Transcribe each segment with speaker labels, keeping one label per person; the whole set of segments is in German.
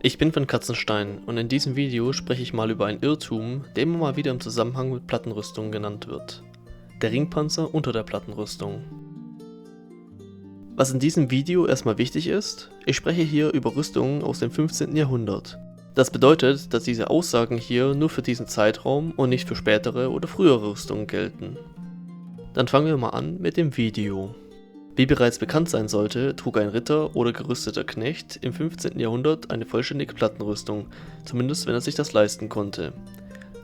Speaker 1: Ich bin von Katzenstein und in diesem Video spreche ich mal über einen Irrtum, der immer mal wieder im Zusammenhang mit Plattenrüstungen genannt wird. Der Ringpanzer unter der Plattenrüstung. Was in diesem Video erstmal wichtig ist, ich spreche hier über Rüstungen aus dem 15. Jahrhundert. Das bedeutet, dass diese Aussagen hier nur für diesen Zeitraum und nicht für spätere oder frühere Rüstungen gelten. Dann fangen wir mal an mit dem Video. Wie bereits bekannt sein sollte, trug ein Ritter oder gerüsteter Knecht im 15. Jahrhundert eine vollständige Plattenrüstung, zumindest wenn er sich das leisten konnte.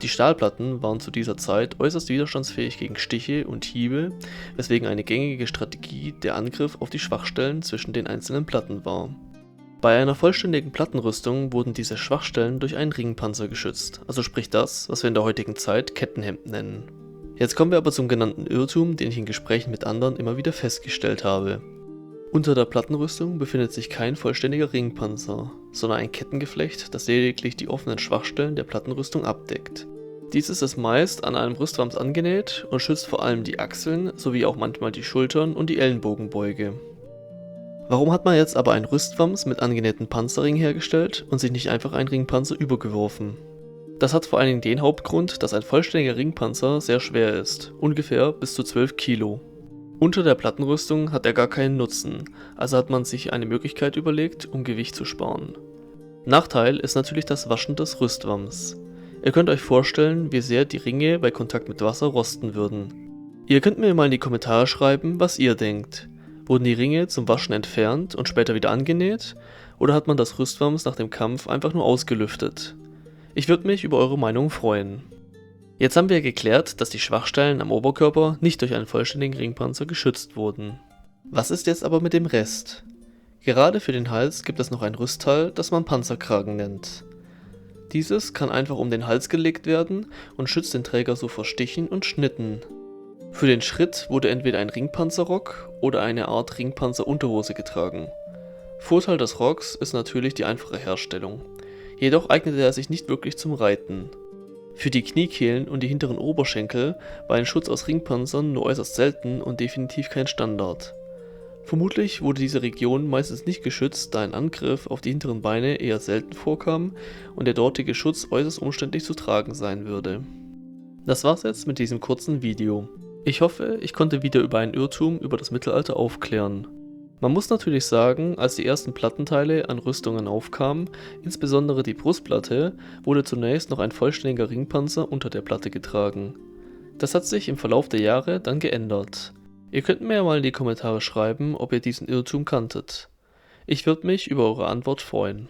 Speaker 1: Die Stahlplatten waren zu dieser Zeit äußerst widerstandsfähig gegen Stiche und Hiebe, weswegen eine gängige Strategie der Angriff auf die Schwachstellen zwischen den einzelnen Platten war. Bei einer vollständigen Plattenrüstung wurden diese Schwachstellen durch einen Ringpanzer geschützt, also sprich das, was wir in der heutigen Zeit Kettenhemd nennen. Jetzt kommen wir aber zum genannten Irrtum, den ich in Gesprächen mit anderen immer wieder festgestellt habe. Unter der Plattenrüstung befindet sich kein vollständiger Ringpanzer, sondern ein Kettengeflecht, das lediglich die offenen Schwachstellen der Plattenrüstung abdeckt. Dieses ist meist an einem Rüstwams angenäht und schützt vor allem die Achseln sowie auch manchmal die Schultern und die Ellenbogenbeuge. Warum hat man jetzt aber ein Rüstwams mit angenähten Panzerring hergestellt und sich nicht einfach einen Ringpanzer übergeworfen? Das hat vor allen Dingen den Hauptgrund, dass ein vollständiger Ringpanzer sehr schwer ist, ungefähr bis zu 12 Kilo. Unter der Plattenrüstung hat er gar keinen Nutzen, also hat man sich eine Möglichkeit überlegt, um Gewicht zu sparen. Nachteil ist natürlich das Waschen des Rüstwams. Ihr könnt euch vorstellen, wie sehr die Ringe bei Kontakt mit Wasser rosten würden. Ihr könnt mir mal in die Kommentare schreiben, was ihr denkt. Wurden die Ringe zum Waschen entfernt und später wieder angenäht, oder hat man das Rüstwams nach dem Kampf einfach nur ausgelüftet? Ich würde mich über eure Meinung freuen. Jetzt haben wir geklärt, dass die Schwachstellen am Oberkörper nicht durch einen vollständigen Ringpanzer geschützt wurden. Was ist jetzt aber mit dem Rest? Gerade für den Hals gibt es noch ein Rüstteil, das man Panzerkragen nennt. Dieses kann einfach um den Hals gelegt werden und schützt den Träger so vor Stichen und Schnitten. Für den Schritt wurde entweder ein Ringpanzerrock oder eine Art Ringpanzerunterhose getragen. Vorteil des Rocks ist natürlich die einfache Herstellung. Jedoch eignete er sich nicht wirklich zum Reiten. Für die Kniekehlen und die hinteren Oberschenkel war ein Schutz aus Ringpanzern nur äußerst selten und definitiv kein Standard. Vermutlich wurde diese Region meistens nicht geschützt, da ein Angriff auf die hinteren Beine eher selten vorkam und der dortige Schutz äußerst umständlich zu tragen sein würde. Das war's jetzt mit diesem kurzen Video. Ich hoffe, ich konnte wieder über einen Irrtum über das Mittelalter aufklären. Man muss natürlich sagen, als die ersten Plattenteile an Rüstungen aufkamen, insbesondere die Brustplatte, wurde zunächst noch ein vollständiger Ringpanzer unter der Platte getragen. Das hat sich im Verlauf der Jahre dann geändert. Ihr könnt mir ja mal in die Kommentare schreiben, ob ihr diesen Irrtum kanntet. Ich würde mich über eure Antwort freuen.